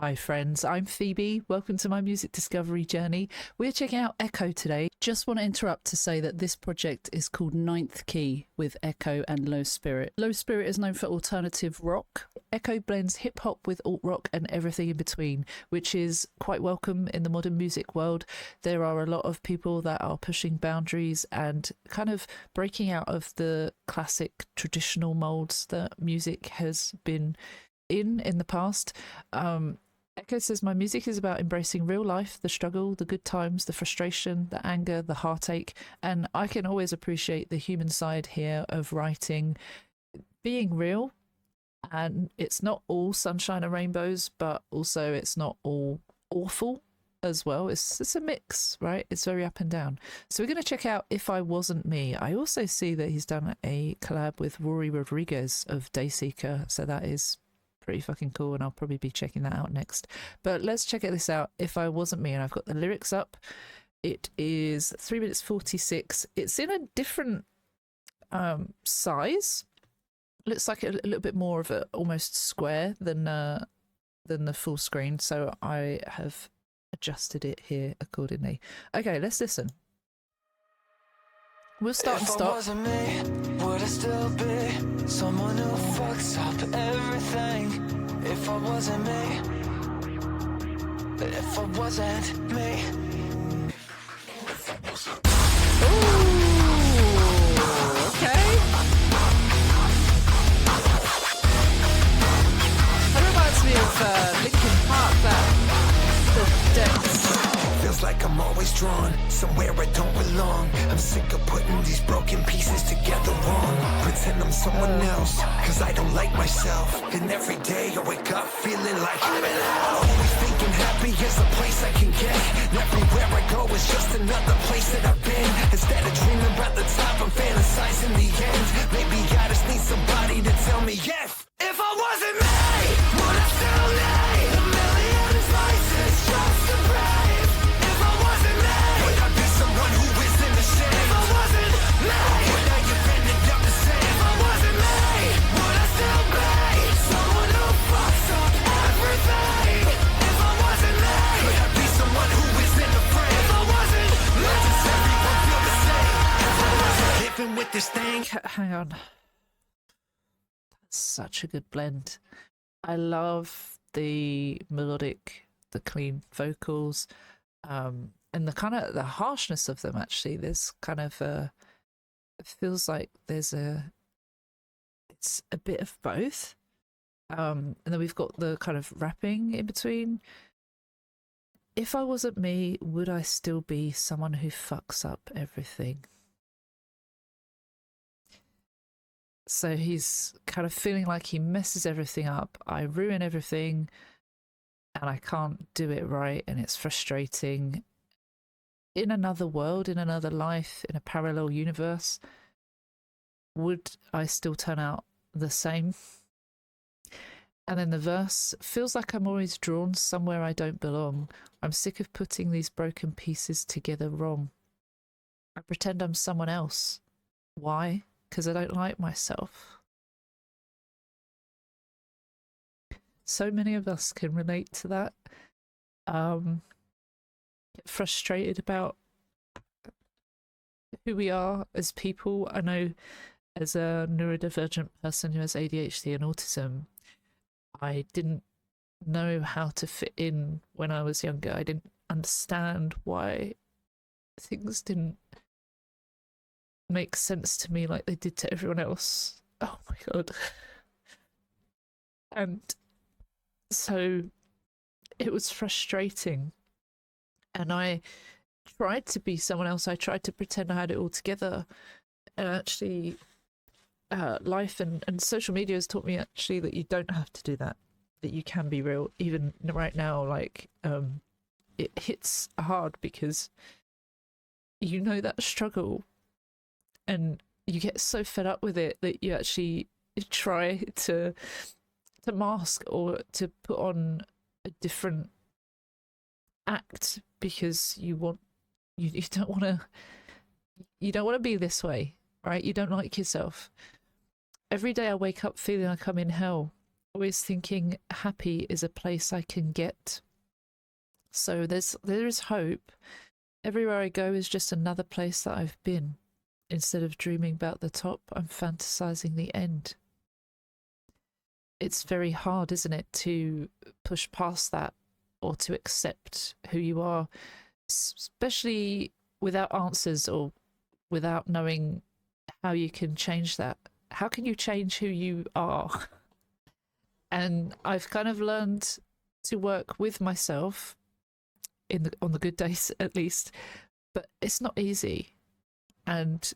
Hi friends, I'm Phoebe. Welcome to my music discovery journey. We're checking out Ekoh today. Just want to interrupt to say that this project is called Ninth Key with Ekoh and Low Spirit. Low Spirit is known for alternative rock. Ekoh blends hip hop with alt rock and everything in between, which is quite welcome in the modern music world. There are a lot of people that are pushing boundaries and kind of breaking out of the classic traditional molds that music has been in the past. Ekoh says, my music is about embracing real life, the struggle, the good times, the frustration, the anger, the heartache. And I can always appreciate the human side here of writing being real. And it's not all sunshine and rainbows, but also it's not all awful as well. It's a mix, right? It's very up and down. So we're going to check out If I Wasn't Me. I also see that he's done a collab with Rory Rodriguez of Dayseeker. So that is pretty fucking cool, and I'll probably be checking that out next. But let's check this out. If I Wasn't Me, and I've got the lyrics up. It is 3 minutes 46. It's in a different size. Looks like a little bit more of a almost square than the full screen, so I have adjusted it here accordingly. Okay, let's listen. We'll start and stop. If I wasn't me, would I still be someone who fucks up everything? If I wasn't me, if I wasn't me. Ooh, okay. That reminds me of Linkin Park, the Dex. Feels like I'm always drawn somewhere I don't belong. I'm sick of putting these broken pieces together wrong. Pretend I'm someone else, cause I don't like myself. And every day I wake up feeling like I'm in hell. Always thinking happy is a place I can get. And everywhere I go is just another place that I've been. Instead of dreaming about the top, I'm fantasizing the end. Maybe I just need somebody to tell me yes. If I wasn't me, would I still need a million advices just to brave? If I wasn't me, would I be someone who is in the shade? If I wasn't me, would I have ended up the same? If I wasn't me, would I still be someone who fucks up everything? If I wasn't me, could I be someone who isn't afraid? If I wasn't me, does everyone feel the same? If I wasn't living with this thing. Hang on. That's such a good blend. I love the melodic, the clean vocals, and the kind of the harshness of them. Actually, there's kind of it feels like it's a bit of both. And then we've got the kind of rapping in between. If I wasn't me, would I still be someone who fucks up everything? So he's kind of feeling like he messes everything up. I ruin everything and I can't do it right, and it's frustrating. In another world, in another life, in a parallel universe, would I still turn out the same? And then the verse, feels like I'm always drawn somewhere I don't belong. I'm sick of putting these broken pieces together wrong. I pretend I'm someone else. Why? Because I don't like myself. So many of us can relate to that. Get frustrated about who we are as people. I know as a neurodivergent person who has ADHD and autism, I didn't know how to fit in when I was younger. I didn't understand why things didn't make sense to me like they did to everyone else. Oh my god. And so it was frustrating, and I tried to be someone else. I tried to pretend I had it all together, and actually life and social media has taught me actually that you don't have to do that, that you can be real. Even right now, like it hits hard because you know that struggle, and you get so fed up with it that you actually try to mask or to put on a different act because you don't want to be this way, right? You don't like yourself. Every day I wake up feeling like I'm in hell. always thinking happy is a place I can get. So there is hope. Everywhere I go is just another place that I've been. Instead of dreaming about the top, I'm fantasizing the end. It's very hard, isn't it, to push past that or to accept who you are, especially without answers or without knowing how you can change that. How can you change who you are? And I've kind of learned to work with myself on the good days, at least, but it's not easy. And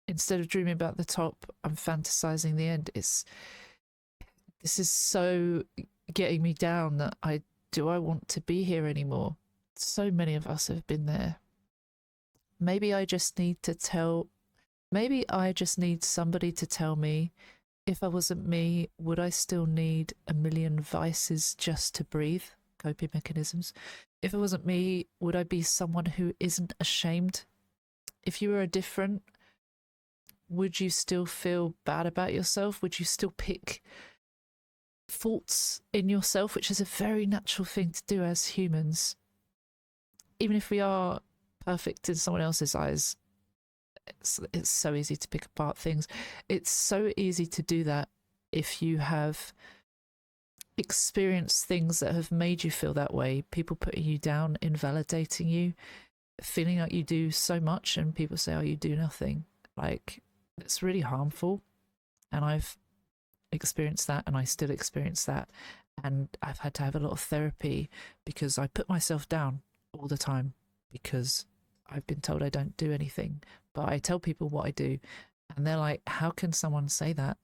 instead of dreaming about the top, I'm fantasizing the end. This is so getting me down that do I want to be here anymore? So many of us have been there. Maybe I just need somebody to tell me, if I wasn't me, would I still need a million vices just to breathe? Coping mechanisms. If it wasn't me, would I be someone who isn't ashamed? If you were different, would you still feel bad about yourself? Would you still pick faults in yourself, which is a very natural thing to do as humans? Even if we are perfect in someone else's eyes, it's so easy to pick apart things. It's so easy to do that if you have experienced things that have made you feel that way. People putting you down, invalidating you, feeling like you do so much, and people say, oh, you do nothing. Like, it's really harmful. And I've experienced that, and I still experience that. And I've had to have a lot of therapy because I put myself down all the time because I've been told I don't do anything. But I tell people what I do, and they're like, how can someone say that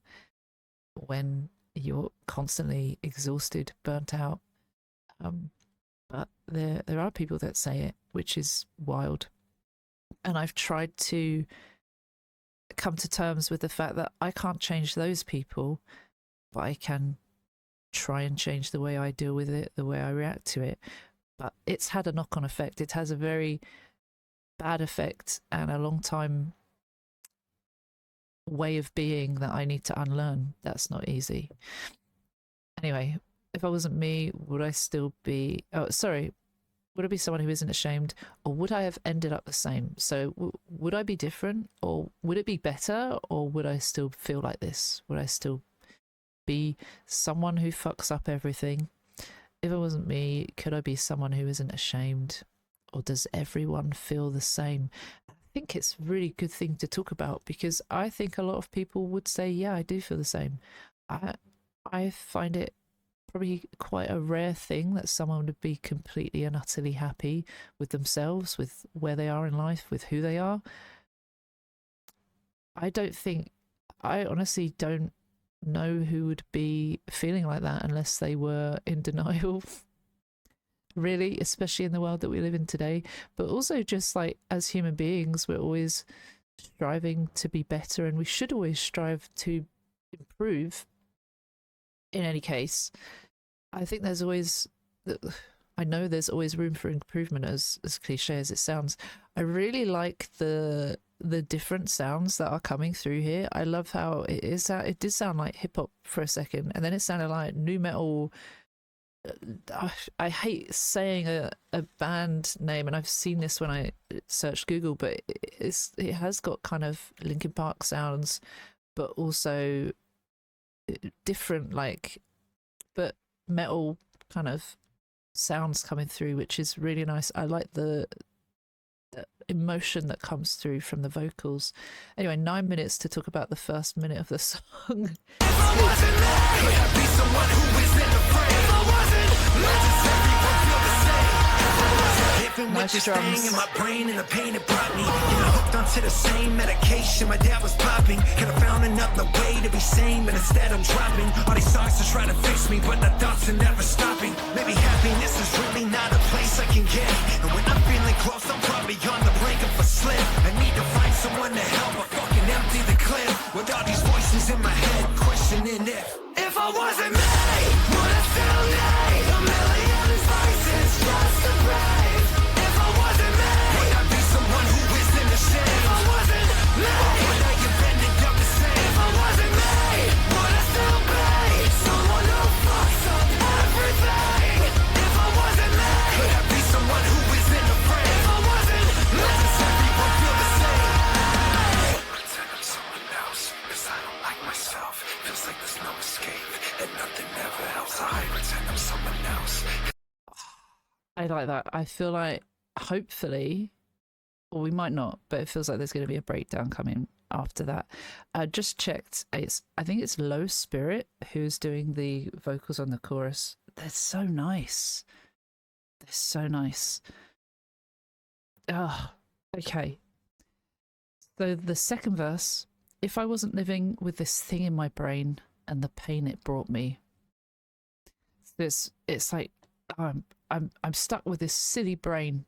when you're constantly exhausted, burnt out? But there are people that say it, which is wild. And I've tried to come to terms with the fact that I can't change those people, but I can try and change the way I deal with it, the way I react to it. But it's had a knock-on effect. It has a very bad effect and a long time way of being that I need to unlearn. That's not easy. Anyway, if I wasn't me, would I still be... would I be someone who isn't ashamed, or would I have ended up the same? So would I be different, or would it be better, or would I still feel like this? Would I still be someone who fucks up everything? If it wasn't me, could I be someone who isn't ashamed, or does everyone feel the same? I think it's a really good thing to talk about, because I think a lot of people would say, yeah, I do feel the same. I find it probably quite a rare thing that someone would be completely and utterly happy with themselves, with where they are in life, with who they are. I honestly don't know who would be feeling like that unless they were in denial, really, especially in the world that we live in today. But also just like as human beings, we're always striving to be better, and we should always strive to improve. In any case, I think there's always room for improvement, as cliche as it sounds. I really like the different sounds that are coming through here. I love how it did sound like hip hop for a second, and then it sounded like nu metal. I hate saying a band name, and I've seen this when I searched Google, but it has got kind of Linkin Park sounds, but also different, like, but metal kind of sounds coming through, which is really nice. I like the emotion that comes through from the vocals. Anyway, 9 minutes to talk about the first minute of the song. Nice drums. In my brain and the pain it brought me. And I hooked onto the same medication my dad was popping. Could have found another way to be sane, but instead I'm dropping all these songs to try to fix me, but the thoughts are never stopping. Maybe happiness is really not a place I can get, and when I'm feeling close, I'm probably on the brink of a slip. I need to find someone to help, or fucking empty the clip. With all these voices in my head, questioning if I wasn't me, would I still need a million voices just to brave? If I wasn't me, would I be someone who isn't ashamed? If I wasn't me, or would I have ended up the same? If I wasn't me, would I still be someone I'm someone else. I like that. I feel like hopefully, or we might not, but it feels like there's going to be a breakdown coming after that. I just checked. I think it's Low Spirit who's doing the vocals on the chorus. They're so nice. They're so nice. Oh, okay. So the second verse, if I wasn't living with this thing in my brain and the pain it brought me, it's like I'm stuck with this silly brain.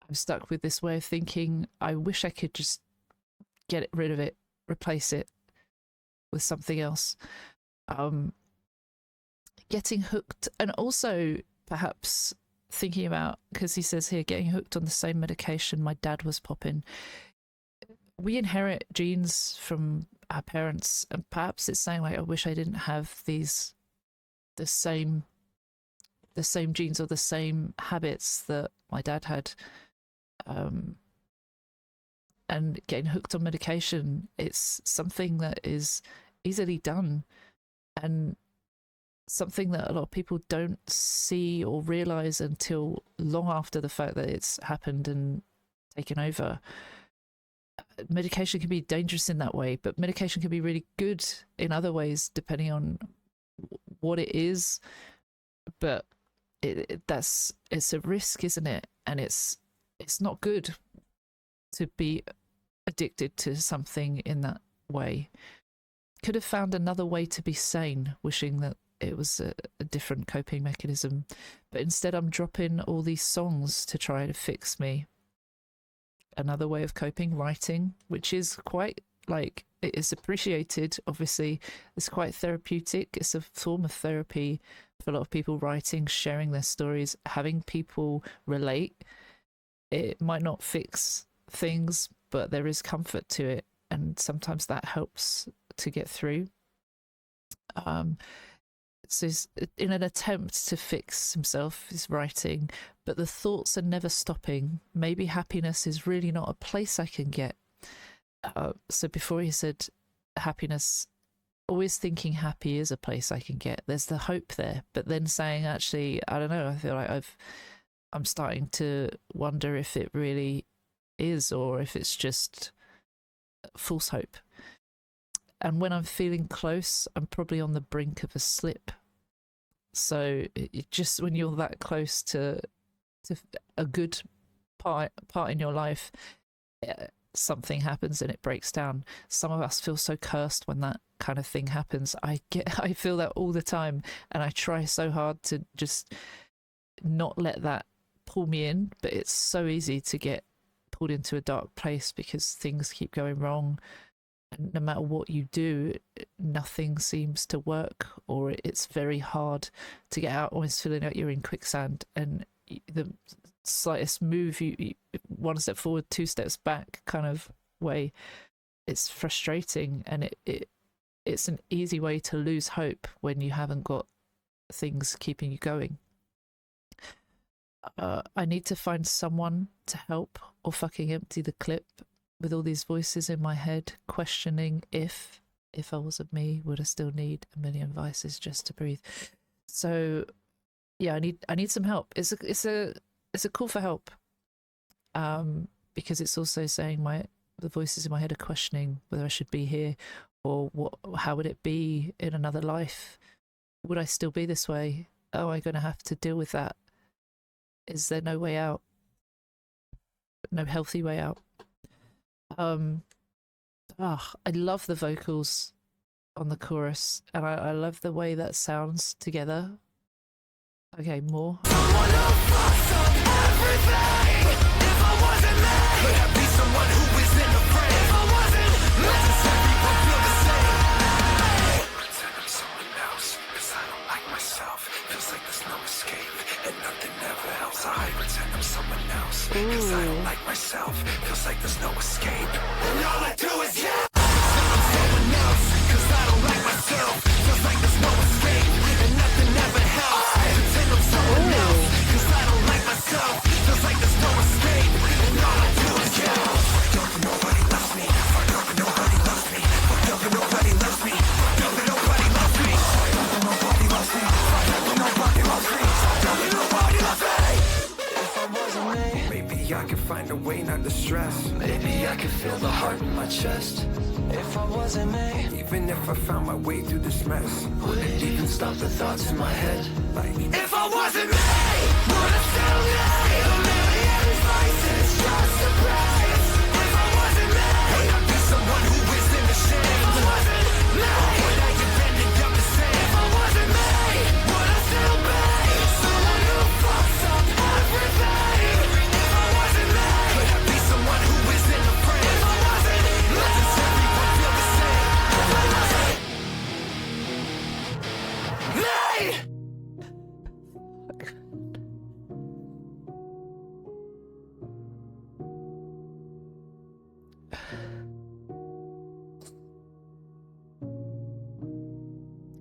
I'm stuck with this way of thinking. I wish I could just get rid of it, replace it with something else. Getting hooked, and also perhaps thinking about, because he says here, getting hooked on the same medication my dad was popping. We inherit genes from our parents, and perhaps it's saying like, I wish I didn't have the same genes or the same habits that my dad had. And getting hooked on medication, it's something that is easily done, and something that a lot of people don't see or realize until long after the fact that it's happened and taken over. Medication can be dangerous in that way, but medication can be really good in other ways depending on what it is. But it's a risk, isn't it? And it's not good to be addicted to something in that way. Could have found another way to be sane, wishing that it was a different coping mechanism, but instead I'm dropping all these songs to try to fix me. Another way of coping, writing, which is quite, like, it is appreciated, obviously. It's quite therapeutic. It's a form of therapy for a lot of people, writing, sharing their stories, having people relate. It might not fix things, but there is comfort to it, and sometimes that helps to get through. So in an attempt to fix himself, he's writing, but the thoughts are never stopping. Maybe happiness is really not a place I can get. So before he said happiness, always thinking happy is a place I can get. There's the hope there, but then saying, actually, I don't know, I feel like I'm starting to wonder if it really is, or if it's just false hope. And when I'm feeling close, I'm probably on the brink of a slip. So just when you're that close to a good part in your life, something happens and it breaks down. Some of us feel so cursed when that kind of thing happens. I feel that all the time, and I try so hard to just not let that pull me in, but it's so easy to get pulled into a dark place because things keep going wrong. And no matter what you do, nothing seems to work, or it's very hard to get out, almost feeling like you're in quicksand, and the slightest move, you one step forward, two steps back kind of way. It's frustrating, and it's an easy way to lose hope when you haven't got things keeping you going. I need to find someone to help, or fucking empty the clip with all these voices in my head questioning if I wasn't me, would I still need a million vices just to breathe? So yeah, I need some help. It's a call for help, because it's also saying the voices in my head are questioning whether I should be here, or how would it be in another life? Would I still be this way? Oh, I'm going to have to deal with that. Is there no way out? No healthy way out? I love the vocals on the chorus, and I love the way that sounds together. Okay, more. Cause I don't like myself, feels like there's no escape. And all I do is I'm someone else. Cause I don't like myself, feels like there's no escape. And nothing ever helps. Pretend I'm someone else. Cause I don't like myself, feels like there's no escape. And all I do is fucked up and nobody loves me. Fucked up and nobody loves me. Fucked up and nobody loves me. Fucked up and nobody loves me. Fucked up and nobody loves me. Fucked up and nobody I could find a way not to stress. Maybe I could feel the heart in my chest. If I wasn't me, even if I found my way through this mess, would it even stop the thoughts in my head? Like, if I wasn't me, would I still need a million voices just to praise? If I wasn't me, would I be someone who is in the shade? If I wasn't me, would I have ended up the same? If I wasn't me, would I still be someone who fucks up everything? If I wasn't me, could I be someone who is in the frame? If I wasn't me, does everyone feel the same? If I wasn't me.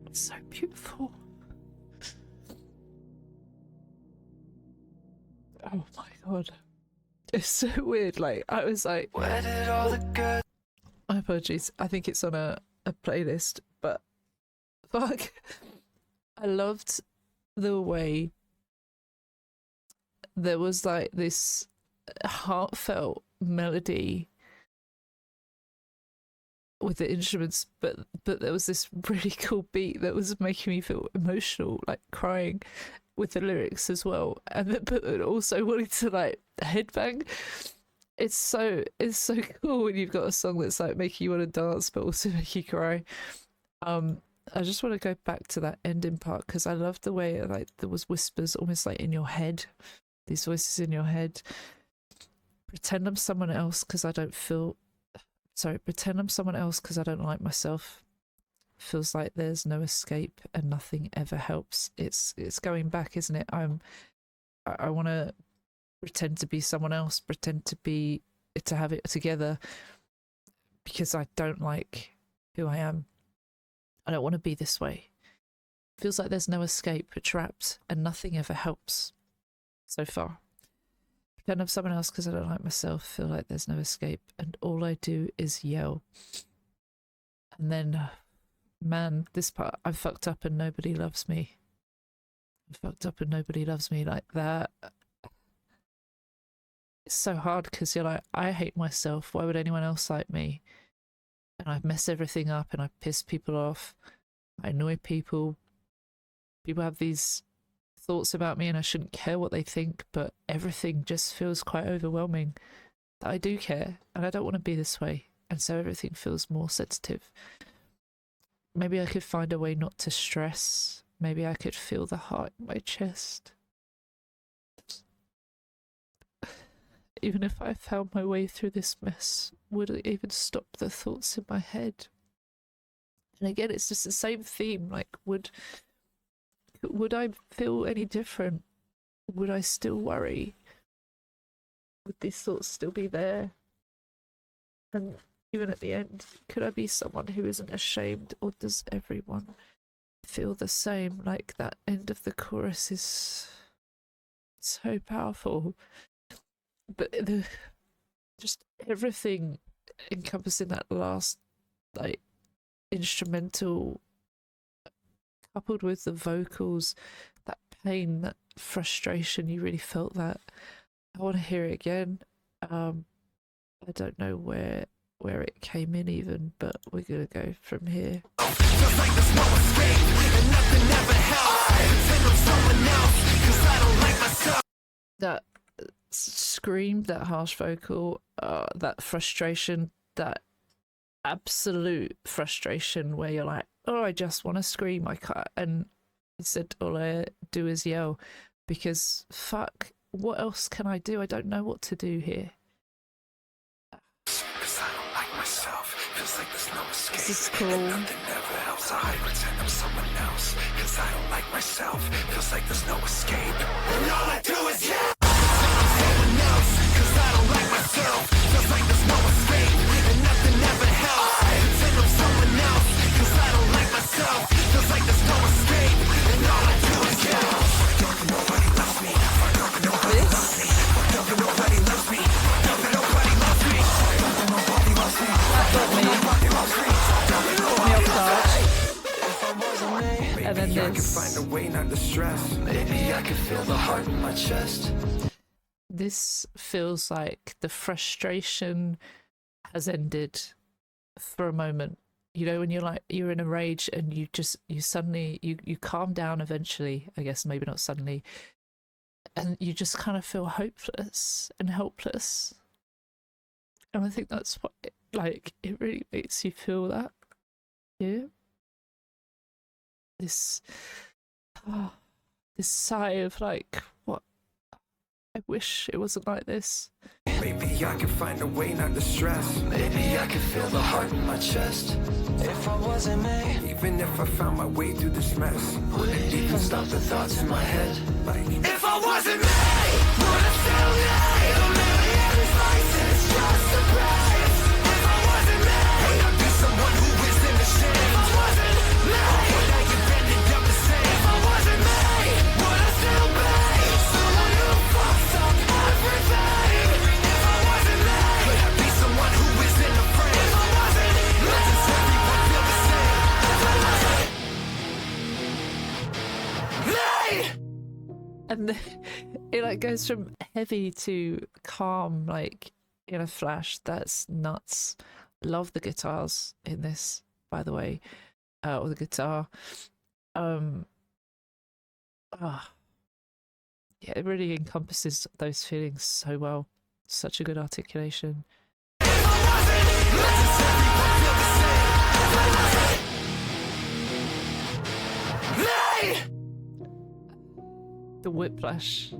It's so beautiful. Oh my god. It's so weird. Like, I was like, Where did all the good? my apologies. I think it's on a playlist, but fuck. I loved the way there was like this heartfelt melody with the instruments, but there was this really cool beat that was making me feel emotional, like crying with the lyrics as well, and but also wanting to like headbang. It's so cool when you've got a song that's like making you want to dance but also make you cry. I just want to go back to that ending part because I love the way like there was whispers almost like in your head, these voices in your head. Pretend I'm someone else because I don't feel pretend I'm someone else because I don't like myself. Feels like there's no escape and nothing ever helps. It's going back, isn't it? I want to pretend to be someone else, pretend to have it together because I don't like who I am. I don't want to be this way. Feels like there's no escape, but trapped and nothing ever helps so far. Pretend I'm someone else because I don't like myself, feel like there's no escape, and all I do is yell. And then, man, this part, I fucked up and nobody loves me. I fucked up and nobody loves me, like that. It's so hard because you're like, I hate myself, why would anyone else like me? And I mess everything up and I piss people off. I annoy people. People have these thoughts about me and I shouldn't care what they think, but everything just feels quite overwhelming that I do care and I don't want to be this way, and so everything feels more sensitive. Maybe I could find a way not to stress. Maybe I could feel the heart in my chest. Even if I found my way through this mess, would it even stop the thoughts in my head? And again, it's just the same theme, like would I feel any different? Would I still worry? Would these thoughts still be there? And even at the end, could I be someone who isn't ashamed, or does everyone feel the same? Like that end of the chorus is so powerful. But just everything encompassing that last like instrumental, coupled with the vocals, that pain, that frustration, you really felt that. I want to hear it again. I don't know where it came in even, but we're gonna go from here. Feels like there's no escape and nothing ever helps. Pretend I'm someone else 'cause I don't like myself. That scream, that harsh vocal, that frustration, that absolute frustration where you're like, oh, I just want to scream, I can't. And he said, all I do is yell, because fuck, what else can I do? I don't know what to do here. 'Cause I don't like myself. Feels like there's no escape. This is cool. And nothing ever helps. I pretend I'm someone else 'cause I don't like myself. Feels like there's no escape. And all I do is yell. Someone else 'cause I don't like myself. Feels like there's no escape and nothing ever helps. Pretend I'm someone else 'cause I don't like myself. Feels like there's no escape and all I do is yell. Nobody loves me. Nobody loves me. Nobody loves me. Nobody loves me. Nobody loves me. Nobody loves me. And then I could find a way not to stress. Maybe I could feel the heart in my chest. this feels like the frustration has ended for a moment. You know, when you're like, you're in a rage and you suddenly you calm down eventually, I guess, maybe not suddenly, and you just kind of feel hopeless and helpless. And I think that's what it really makes you feel that. Yeah. This this sigh of like, what, I wish it wasn't like this. Maybe I could find a way not to stress. Maybe I could feel the heart in my chest. If I wasn't me, even if I found my way through this mess, would it even stop the thoughts in my head? Like, if I wasn't me, would I still need a million vices just to praise? If I wasn't me, would I be someone who is in the shade? If I wasn't me, would I have ended up the same? If I wasn't me, would I still be someone who fucks up everything? And it like goes from heavy to calm, like in a flash. That's nuts. Love the guitars in this, by the way, or the guitar. Yeah, it really encompasses those feelings so well. Such a good articulation. The whiplash.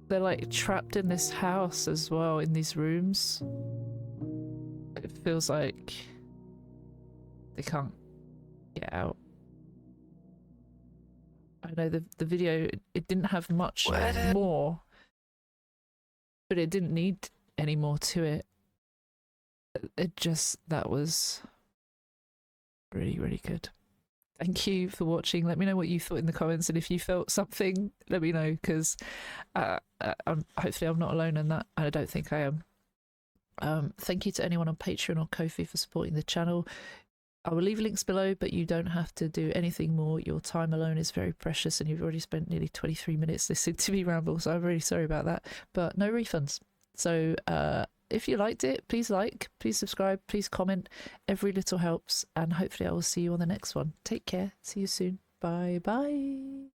They're like trapped in this house as well, in these rooms. It feels like they can't get out. I know the video, it didn't have much more, but it didn't need any more to it. That was really, really good. Thank you for watching. Let me know what you thought in the comments, and if you felt something, let me know, because hopefully I'm not alone in that. I don't think I am. Thank you to anyone on Patreon or Ko-fi for supporting the channel. I will leave links below, but you don't have to do anything more. Your time alone is very precious, and you've already spent nearly 23 minutes listening to me ramble, so I'm really sorry about that. But no refunds. So if you liked it, please like, please subscribe, please comment. Every little helps, and hopefully I will see you on the next one. Take care. See you soon. Bye bye.